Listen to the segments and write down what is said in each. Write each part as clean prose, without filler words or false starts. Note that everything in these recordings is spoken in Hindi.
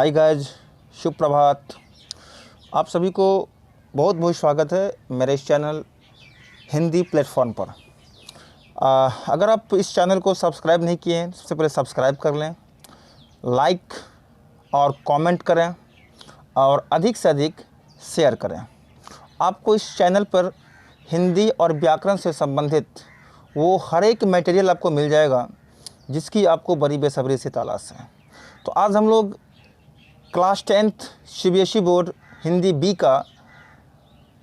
हाय गाइज, शुभ प्रभात। आप सभी को बहुत बहुत स्वागत है मेरे इस चैनल हिंदी प्लेटफॉर्म पर। अगर आप इस चैनल को सब्सक्राइब नहीं किए हैं, सबसे पहले सब्सक्राइब कर लें, लाइक और कमेंट करें और अधिक से अधिक शेयर करें। आपको इस चैनल पर हिंदी और व्याकरण से संबंधित वो हर एक मटेरियल आपको मिल जाएगा जिसकी आपको बड़ी बेसब्री से तलाश है। तो आज हम लोग class 10th CBSE board Hindi B का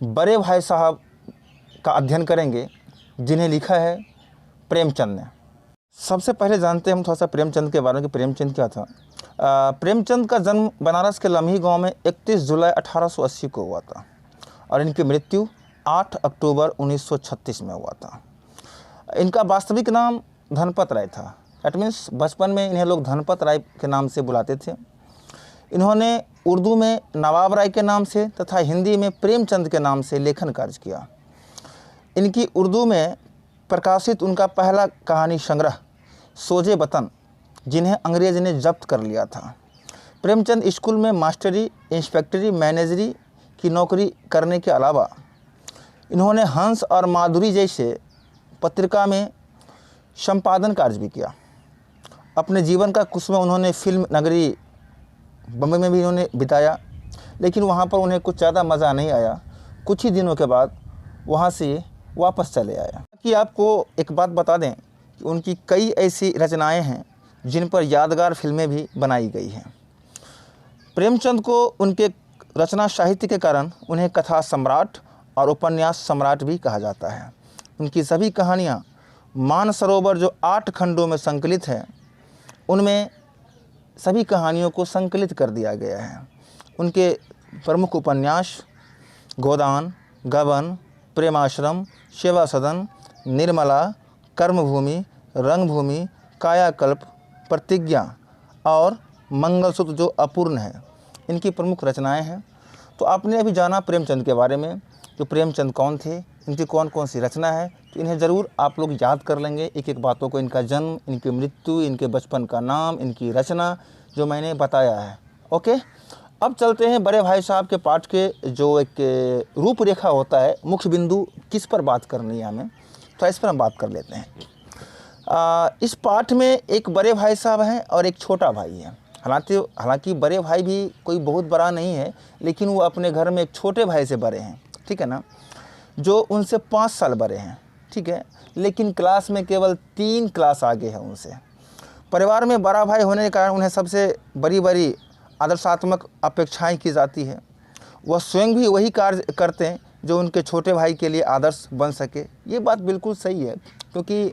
बड़े भाई साहब का अध्ययन करेंगे, जिन्हें लिखा है प्रेमचंद ने। सबसे पहले जानते हैं हम थोड़ा सा प्रेमचंद के बारे में कि प्रेमचंद क्या था। प्रेमचंद का जन्म बनारस के लम्ही गांव में 31 जुलाई 1880 को हुआ था और इनकी मृत्यु 8 अक्टूबर 1936 में हुआ था। इनका वास्तविक नाम धनपत राय था। दैट मीन्स बचपन में इन्हें लोग धनपत राय के नाम से बुलाते थे। इन्होंने उर्दू में नवाब राय के नाम से तथा हिंदी में प्रेमचंद के नाम से लेखन कार्य किया। इनकी उर्दू में प्रकाशित उनका पहला कहानी संग्रह सोजे वतन, जिन्हें अंग्रेज ने जब्त कर लिया था। प्रेमचंद स्कूल में मास्टरी, इंस्पेक्टरी, मैनेजरी की नौकरी करने के अलावा इन्होंने हंस और माधुरी जैसे पत्रिका में संपादन कार्य भी किया। अपने जीवन का कुछ समय उन्होंने फिल्म नगरी बम्बई में भी इन्होंने बिताया, लेकिन वहाँ पर उन्हें कुछ ज़्यादा मज़ा नहीं आया। कुछ ही दिनों के बाद वहाँ से वापस चले आया। कि आपको एक बात बता दें कि उनकी कई ऐसी रचनाएं हैं जिन पर यादगार फिल्में भी बनाई गई हैं। प्रेमचंद को उनके रचना साहित्य के कारण उन्हें कथा सम्राट और उपन्यास सम्राट भी कहा जाता है। उनकी सभी कहानियाँ मानसरोवर जो 8 खंडों में संकलित है, उनमें सभी कहानियों को संकलित कर दिया गया है। उनके प्रमुख उपन्यास गोदान, गबन, प्रेमाश्रम, सेवा सदन, निर्मला, कर्मभूमि, रंगभूमि, कायाकल्प, प्रतिज्ञा और मंगलसूत्र जो अपूर्ण है, इनकी प्रमुख रचनाएं हैं। तो आपने अभी जाना प्रेमचंद के बारे में, जो प्रेमचंद कौन थे, इनकी कौन कौन सी रचना है, तो इन्हें ज़रूर आप लोग याद कर लेंगे एक एक बातों को। इनका जन्म, इनकी मृत्यु, इनके बचपन का नाम, इनकी रचना जो मैंने बताया है। ओके, अब चलते हैं बड़े भाई साहब के पाठ के जो एक रूपरेखा होता है, मुख्य बिंदु किस पर बात करनी है हमें, तो इस पर हम बात कर लेते हैं। इस पाठ में एक बड़े भाई साहब हैं और एक छोटा भाई है। हालांकि बड़े भाई भी कोई बहुत बड़ा नहीं है, लेकिन वो अपने घर में एक छोटे भाई से बड़े हैं, ठीक है ना, जो उनसे 5 साल बड़े हैं, ठीक है, लेकिन क्लास में केवल 3 क्लास आगे है उनसे। परिवार में बड़ा भाई होने के कारण उन्हें सबसे बड़ी आदर्शात्मक अपेक्षाएं की जाती है। वह स्वयं भी वही कार्य करते हैं जो उनके छोटे भाई के लिए आदर्श बन सके। ये बात बिल्कुल सही है, क्योंकि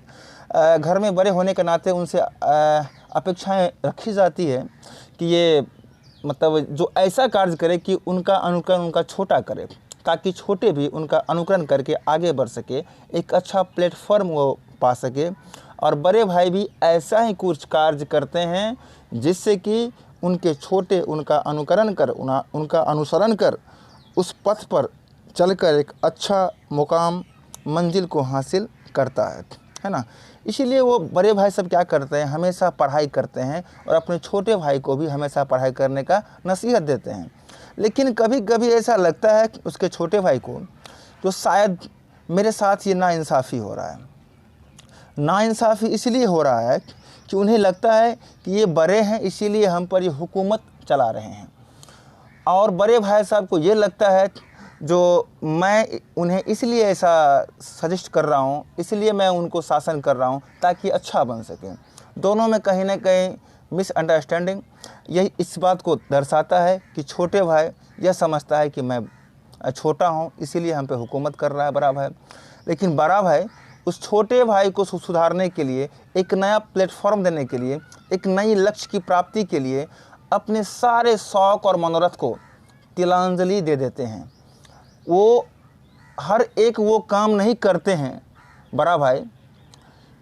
घर में बड़े होने के नाते उनसे अपेक्षाएं रखी जाती है कि ये मतलब जो ऐसा कार्य करे कि उनका अनुकरण उनका छोटा करे, ताकि छोटे भी उनका अनुकरण करके आगे बढ़ सके, एक अच्छा प्लेटफॉर्म वो पा सके। और बड़े भाई भी ऐसा ही कुछ कार्य करते हैं जिससे कि उनके छोटे उनका अनुकरण कर, उनका अनुसरण कर उस पथ पर चलकर एक अच्छा मुकाम, मंजिल को हासिल करता है ना। इसीलिए वो बड़े भाई सब क्या करते हैं, हमेशा पढ़ाई करते हैं और अपने छोटे भाई को भी हमेशा पढ़ाई करने का नसीहत देते हैं। लेकिन कभी कभी ऐसा लगता है कि उसके छोटे भाई को, जो शायद मेरे साथ ये नाइंसाफ़ी हो रहा है। नाइंसाफ़ी इसलिए हो रहा है कि उन्हें लगता है कि ये बड़े हैं, इसीलिए हम पर ये हुकूमत चला रहे हैं। और बड़े भाई साहब को ये लगता है जो मैं उन्हें इसलिए ऐसा सजेस्ट कर रहा हूँ, इसलिए मैं उनको शासन कर रहा हूँ ताकि अच्छा बन सके। दोनों में कहीं ना कहीं मिसअंडरस्टैंडिंग यही इस बात को दर्शाता है कि छोटे भाई यह समझता है कि मैं छोटा हूँ, इसीलिए हम पे हुकूमत कर रहा है बड़ा भाई। लेकिन बड़ा भाई उस छोटे भाई को सुधारने के लिए, एक नया प्लेटफॉर्म देने के लिए, एक नई लक्ष्य की प्राप्ति के लिए अपने सारे शौक़ और मनोरथ को तिलांजलि दे देते हैं। वो हर एक वो काम नहीं करते हैं बड़ा भाई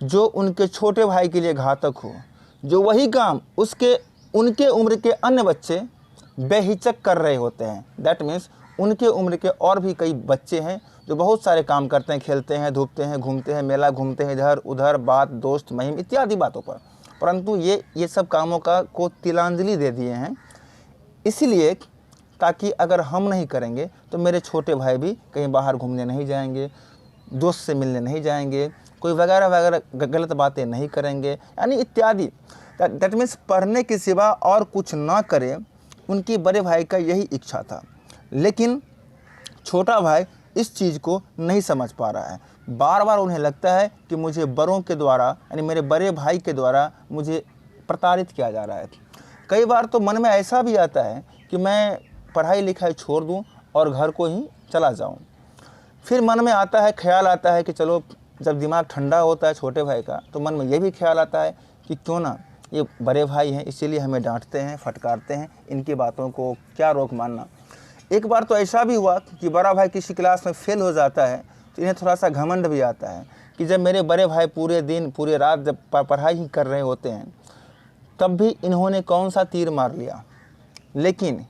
जो उनके छोटे भाई के लिए घातक हो, जो वही काम उनके उम्र के अन्य बच्चे बेहिचक कर रहे होते हैं। दैट मीन्स उनके उम्र के और भी कई बच्चे हैं जो बहुत सारे काम करते हैं, खेलते हैं, धूपते हैं, घूमते हैं, मेला घूमते हैं, इधर उधर, बात दोस्त महिम इत्यादि बातों पर, परंतु ये सब कामों को तिलांजलि दे दिए हैं इसलिए ताकि अगर हम नहीं करेंगे तो मेरे छोटे भाई भी कहीं बाहर घूमने नहीं जाएंगे, दोस्त से मिलने नहीं जाएंगे, कोई वगैरह वगैरह गलत बातें नहीं करेंगे, यानी इत्यादि। दैट मीन्स पढ़ने के सिवा और कुछ ना करें, उनकी बड़े भाई का यही इच्छा था। लेकिन छोटा भाई इस चीज़ को नहीं समझ पा रहा है। बार बार उन्हें लगता है कि मुझे बड़ों के द्वारा, यानी मेरे बड़े भाई के द्वारा मुझे प्रताड़ित किया जा रहा है। कई बार तो मन में ऐसा भी आता है कि मैं पढ़ाई लिखाई छोड़ दूं और घर को ही चला जाऊं। फिर मन में आता है, ख्याल आता है कि चलो, जब दिमाग ठंडा होता है छोटे भाई का, तो मन में ये भी ख्याल आता है कि क्यों ना, ये बड़े भाई हैं इसीलिए हमें डांटते हैं, फटकारते हैं, इनकी बातों को क्या रोक मानना। एक बार तो ऐसा भी हुआ कि बड़ा भाई किसी क्लास में फेल हो जाता है तो इन्हें थोड़ा सा घमंड भी आता है कि जब मेरे बड़े भाई पूरे दिन पूरे रात जब पढ़ाई ही कर रहे होते हैं तब भी इन्होंने कौन सा तीर मार लिया। लेकिन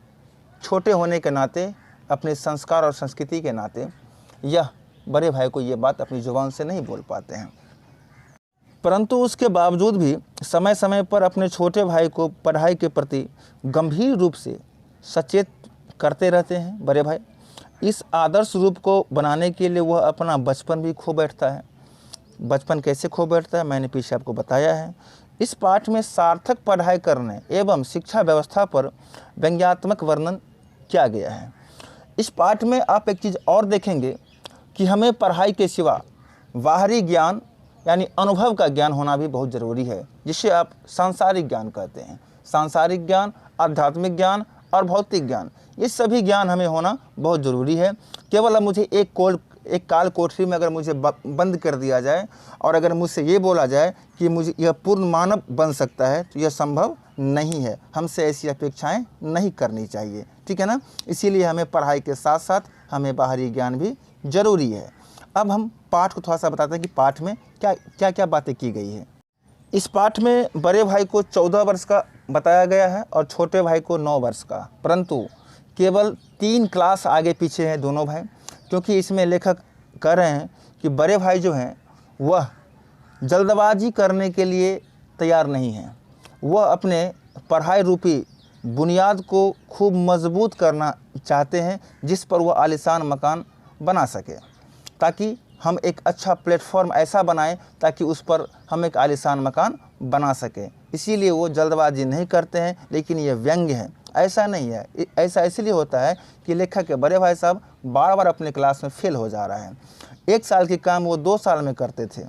छोटे होने के नाते, अपने संस्कार और संस्कृति के नाते, यह बड़े भाई को ये बात अपनी जुबान से नहीं बोल पाते हैं। परंतु उसके बावजूद भी समय समय पर अपने छोटे भाई को पढ़ाई के प्रति गंभीर रूप से सचेत करते रहते हैं बड़े भाई। इस आदर्श रूप को बनाने के लिए वह अपना बचपन भी खो बैठता है। बचपन कैसे खो बैठता है मैंने पीछे आपको बताया है। इस पाठ में सार्थक पढ़ाई करने एवं शिक्षा व्यवस्था पर व्यंग्यात्मक वर्णन किया गया है। इस पाठ में आप एक चीज़ और देखेंगे कि हमें पढ़ाई के सिवा बाहरी ज्ञान यानी अनुभव का ज्ञान होना भी बहुत ज़रूरी है, जिसे आप सांसारिक ज्ञान कहते हैं। सांसारिक ज्ञान, आध्यात्मिक ज्ञान और भौतिक ज्ञान, ये सभी ज्ञान हमें होना बहुत ज़रूरी है। केवल अब मुझे एक काल कोठरी में अगर मुझे बंद कर दिया जाए और अगर मुझसे ये बोला जाए कि मुझे यह पूर्ण मानव बन सकता है तो यह संभव नहीं है। हमसे ऐसी अपेक्षाएं नहीं करनी चाहिए, ठीक है ना। इसीलिए हमें पढ़ाई के साथ साथ हमें बाहरी ज्ञान भी ज़रूरी है। अब हम पाठ को थोड़ा सा बताते हैं कि पाठ में क्या क्या बातें की गई है। इस पाठ में बड़े भाई को 14 वर्ष का बताया गया है और छोटे भाई को 9 वर्ष का, परंतु केवल 3 क्लास आगे पीछे हैं दोनों भाई, क्योंकि इसमें लेखक कह रहे हैं कि बड़े भाई जो हैं वह जल्दबाजी करने के लिए तैयार नहीं हैं। वह अपने पढ़ाई रूपी बुनियाद को खूब मजबूत करना चाहते हैं, जिस पर वह आलीशान मकान बना सके, ताकि हम एक अच्छा प्लेटफॉर्म ऐसा बनाएं ताकि उस पर हम एक आलीशान मकान बना सकें। इसीलिए वो जल्दबाजी नहीं करते हैं। लेकिन ये व्यंग्य है, ऐसा नहीं है। ऐसा इसलिए होता है कि लेखक के बड़े भाई साहब बार बार अपने क्लास में फेल हो जा रहा है। 1 साल के काम वो 2 साल में करते थे,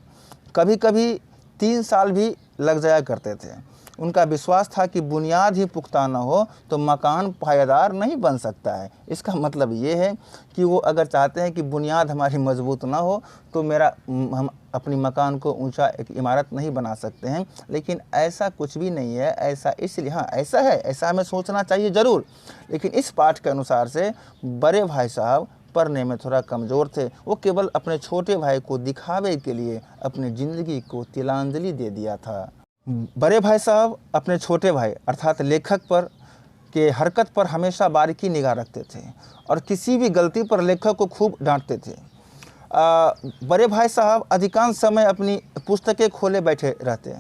कभी कभी 3 साल भी लग जाया करते थे। उनका विश्वास था कि बुनियाद ही पुख्ता न हो तो मकान पायदार नहीं बन सकता है। इसका मतलब ये है कि वो अगर चाहते हैं कि बुनियाद हमारी मजबूत ना हो तो हम अपनी मकान को ऊंचा एक इमारत नहीं बना सकते हैं। लेकिन ऐसा कुछ भी नहीं है। ऐसा इसलिए, हाँ ऐसा है, ऐसा हमें सोचना चाहिए ज़रूर। लेकिन इस पाठ के अनुसार से बड़े भाई साहब पढ़ने में थोड़ा कमज़ोर थे। वो केवल अपने छोटे भाई को दिखावे के लिए अपनी ज़िंदगी को तिलांजलि दे दिया था। बड़े भाई साहब अपने छोटे भाई अर्थात लेखक पर के हरकत पर हमेशा बारीकी निगाह रखते थे और किसी भी गलती पर लेखक को खूब डांटते थे। बड़े भाई साहब अधिकांश समय अपनी पुस्तकें खोले बैठे रहते,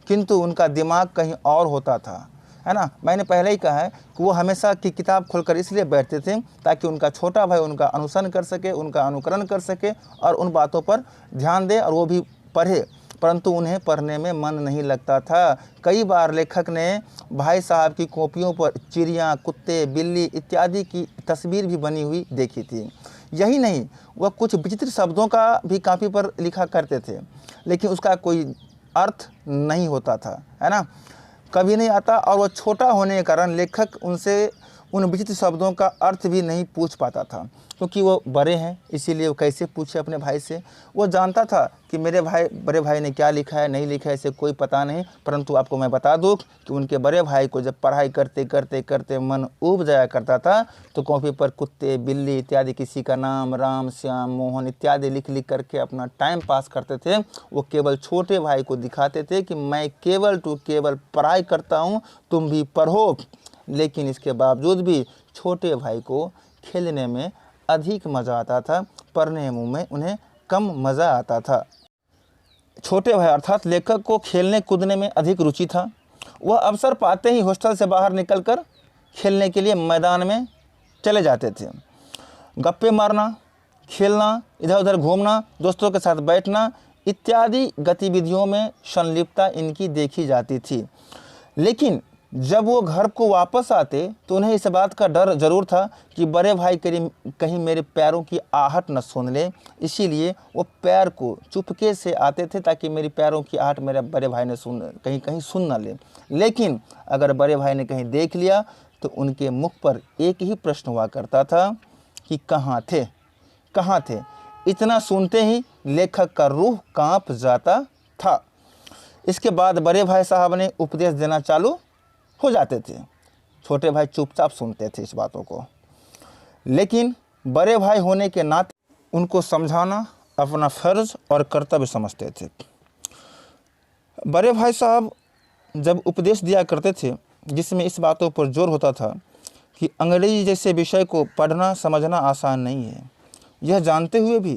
किंतु उनका दिमाग कहीं और होता था, है ना। मैंने पहले ही कहा है कि वो हमेशा की किताब खोलकर इसलिए बैठते थे ताकि उनका छोटा भाई उनका अनुसरण कर सके, उनका अनुकरण कर सके और उन बातों पर ध्यान दे और वो भी पढ़े। परंतु उन्हें पढ़ने में मन नहीं लगता था। कई बार लेखक ने भाई साहब की कॉपियों पर चिड़ियाँ, कुत्ते, बिल्ली इत्यादि की तस्वीर भी बनी हुई देखी थी। यही नहीं, वह कुछ विचित्र शब्दों का भी कॉपी पर लिखा करते थे, लेकिन उसका कोई अर्थ नहीं होता था, है ना, कभी नहीं आता। और वह छोटा होने के कारण लेखक उनसे उन विचित्र शब्दों का अर्थ भी नहीं पूछ पाता था, क्योंकि वो बड़े हैं। इसीलिए वो कैसे पूछे अपने भाई से। वो जानता था कि बड़े भाई ने क्या लिखा है, नहीं लिखा है, इसे कोई पता नहीं। परंतु आपको मैं बता दूं कि उनके बड़े भाई को जब पढ़ाई करते करते करते मन ऊब जाया करता था तो कॉपी पर कुत्ते, बिल्ली इत्यादि किसी का नाम, राम, श्याम, मोहन इत्यादि लिख लिख करके अपना टाइम पास करते थे। वो केवल छोटे भाई को दिखाते थे कि मैं केवल पढ़ाई करता हूँ, तुम भी पढ़ो। लेकिन इसके बावजूद भी छोटे भाई को खेलने में अधिक मज़ा आता था, पढ़ने में उन्हें कम मज़ा आता था। छोटे भाई अर्थात लेखक को खेलने कूदने में अधिक रुचि था। वह अवसर पाते ही हॉस्टल से बाहर निकलकर खेलने के लिए मैदान में चले जाते थे। गप्पे मारना, खेलना, इधर उधर घूमना, दोस्तों के साथ बैठना इत्यादि गतिविधियों में संलिप्तता इनकी देखी जाती थी। लेकिन जब वो घर को वापस आते तो उन्हें इस बात का डर ज़रूर था कि बड़े भाई कहीं मेरे पैरों की आहट न सुन ले, इसीलिए वो पैर को चुपके से आते थे ताकि मेरी पैरों की आहट मेरे बड़े भाई ने कहीं सुन न ले। लेकिन अगर बड़े भाई ने कहीं देख लिया तो उनके मुख पर एक ही प्रश्न हुआ करता था कि कहाँ थे, कहाँ थे। इतना सुनते ही लेखक का रूह कांप जाता था। इसके बाद बड़े भाई साहब ने उपदेश देना चालू हो जाते थे। छोटे भाई चुपचाप सुनते थे इस बातों को, लेकिन बड़े भाई होने के नाते उनको समझाना अपना फ़र्ज और कर्तव्य समझते थे। बड़े भाई साहब जब उपदेश दिया करते थे जिसमें इस बातों पर जोर होता था कि अंग्रेजी जैसे विषय को पढ़ना समझना आसान नहीं है, यह जानते हुए भी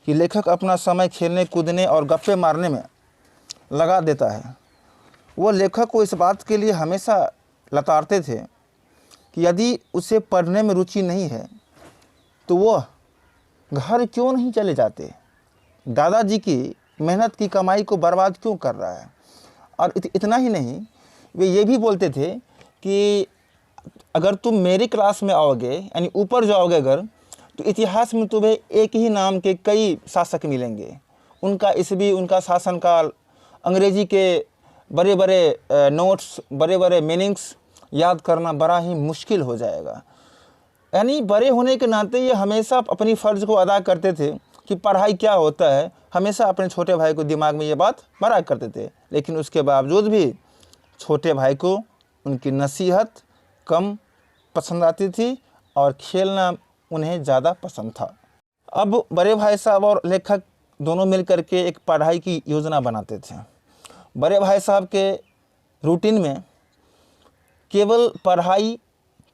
कि लेखक अपना समय खेलने कूदने और गप्पे मारने में लगा देता है, वो लेखक को इस बात के लिए हमेशा लताड़ते थे कि यदि उसे पढ़ने में रुचि नहीं है तो वह घर क्यों नहीं चले जाते, दादाजी की मेहनत की कमाई को बर्बाद क्यों कर रहा है। और इतना ही नहीं, वे ये भी बोलते थे कि अगर तुम मेरी क्लास में आओगे यानी ऊपर जाओगे अगर, तो इतिहास में तुम्हें एक ही नाम के कई शासक मिलेंगे। उनका ईस्वी, उनका शासनकाल, अंग्रेजी के बड़े बड़े नोट्स, बड़े बड़े मीनिंग्स याद करना बड़ा ही मुश्किल हो जाएगा। यानी बड़े होने के नाते ये हमेशा अपनी फ़र्ज़ को अदा करते थे कि पढ़ाई क्या होता है, हमेशा अपने छोटे भाई को दिमाग में ये बात भरा करते थे। लेकिन उसके बावजूद भी छोटे भाई को उनकी नसीहत कम पसंद आती थी और खेलना उन्हें ज़्यादा पसंद था। अब बड़े भाई साहब और लेखक दोनों मिलकर के एक पढ़ाई की योजना बनाते थे। बड़े भाई साहब के रूटीन में केवल पढ़ाई,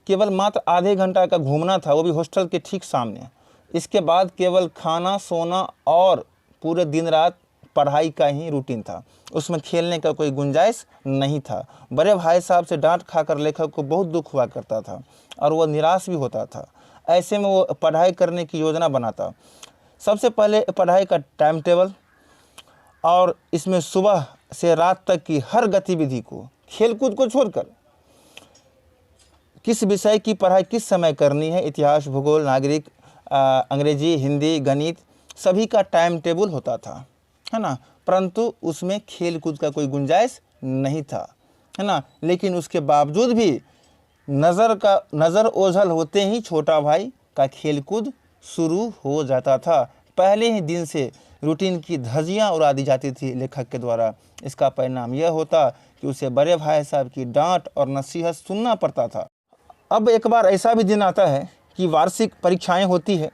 केवल मात्र आधे घंटा का घूमना था, वो भी हॉस्टल के ठीक सामने। इसके बाद केवल खाना, सोना और पूरे दिन रात पढ़ाई का ही रूटीन था, उसमें खेलने का कोई गुंजाइश नहीं था। बड़े भाई साहब से डांट खाकर लेखक को बहुत दुख हुआ करता था और वह निराश भी होता था। ऐसे में वो पढ़ाई करने की योजना बनाता। सबसे पहले पढ़ाई का टाइम टेबल और इसमें सुबह से रात तक की हर गतिविधि को, खेलकूद को छोड़कर किस विषय की पढ़ाई किस समय करनी है, इतिहास, भूगोल, नागरिक, अंग्रेजी, हिंदी, गणित, सभी का टाइम टेबल होता था, है ना। परंतु उसमें खेल कूद का कोई गुंजाइश नहीं था, है ना। लेकिन उसके बावजूद भी नज़र ओझल होते ही छोटा भाई का खेल कूद शुरू हो जाता था। पहले ही दिन से रूटीन की धज्जियाँ उड़ा दी जाती थी लेखक के द्वारा। इसका परिणाम यह होता कि उसे बड़े भाई साहब की डांट और नसीहत सुनना पड़ता था। अब एक बार ऐसा भी दिन आता है कि वार्षिक परीक्षाएं होती है।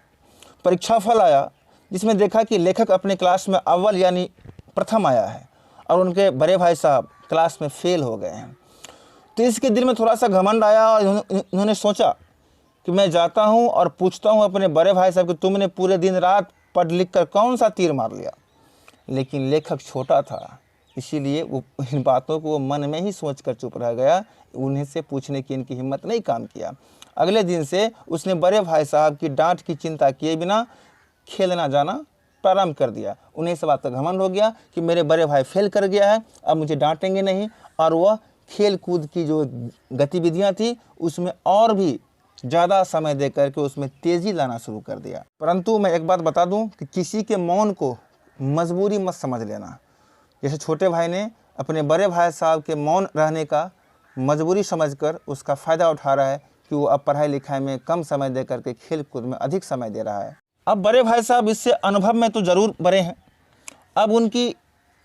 परीक्षा फल आया जिसमें देखा कि लेखक अपने क्लास में अव्वल यानी प्रथम आया है और उनके बड़े भाई साहब क्लास में फेल हो गए हैं। तो इसके दिल में थोड़ा सा घमंड आया और उन्होंने सोचा कि मैं जाता हूं और पूछता हूं अपने बड़े भाई साहब कि तुमने पूरे दिन रात पढ़ लिख कर कौन सा तीर मार लिया। लेकिन लेखक छोटा था, इसीलिए वो इन बातों को वो मन में ही सोच कर चुप रह गया। उन्हें से पूछने की इनकी हिम्मत नहीं काम किया। अगले दिन से उसने बड़े भाई साहब की डांट की चिंता किए बिना खेलना जाना प्रारंभ कर दिया। उन्हें इस बात का घमंड हो गया कि मेरे बड़े भाई फेल कर गया है, अब मुझे डांटेंगे नहीं। और वह खेल कूद की जो गतिविधियां थी उसमें और भी ज़्यादा समय दे करके उसमें तेज़ी लाना शुरू कर दिया। परंतु मैं एक बात बता दूं कि किसी के मौन को मजबूरी मत समझ लेना। जैसे छोटे भाई ने अपने बड़े भाई साहब के मौन रहने का मजबूरी समझकर उसका फ़ायदा उठा रहा है कि वो अब पढ़ाई लिखाई में कम समय दे करके खेल कूद में अधिक समय दे रहा है। अब बड़े भाई साहब इससे अनुभव में तो ज़रूर बड़े हैं। अब उनकी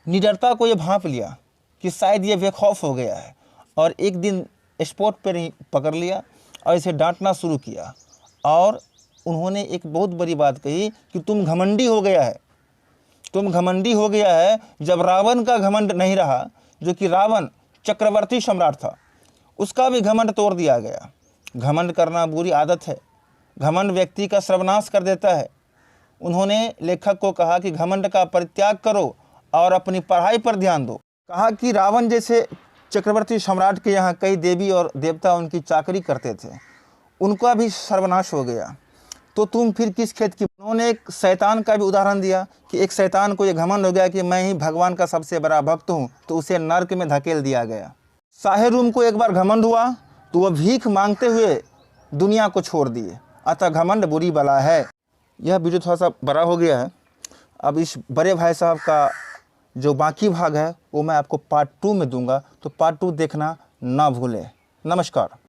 निडरता को ये भांप लिया कि शायद ये बेखौफ हो गया है और एक दिन स्पॉट पर ही पकड़ लिया और इसे डांटना शुरू किया। और उन्होंने एक बहुत बड़ी बात कही कि तुम घमंडी हो गया है, तुम घमंडी हो गया है। जब रावण का घमंड नहीं रहा, जो कि रावण चक्रवर्ती सम्राट था, उसका भी घमंड तोड़ दिया गया। घमंड करना बुरी आदत है, घमंड व्यक्ति का सर्वनाश कर देता है। उन्होंने लेखक को कहा कि घमंड का परित्याग करो और अपनी पढ़ाई पर ध्यान दो। कहा कि रावण जैसे चक्रवर्ती सम्राट के यहाँ कई देवी और देवता उनकी चाकरी करते थे, उनका भी सर्वनाश हो गया, तो तुम फिर किस खेत की। उन्होंने एक शैतान का भी उदाहरण दिया कि एक शैतान को ये घमंड हो गया कि मैं ही भगवान का सबसे बड़ा भक्त हूँ, तो उसे नर्क में धकेल दिया गया। शाहे रूम को एक बार घमंड हुआ तो वह भीख मांगते हुए दुनिया को छोड़ दिए। अतः घमंड बुरी बला है। यह वीडियो थोड़ा सा बड़ा हो गया है। अब इस बड़े भाई साहब का जो बाकी भाग है वो मैं आपको पार्ट 2 में दूंगा, तो पार्ट 2 देखना ना भूलें। नमस्कार।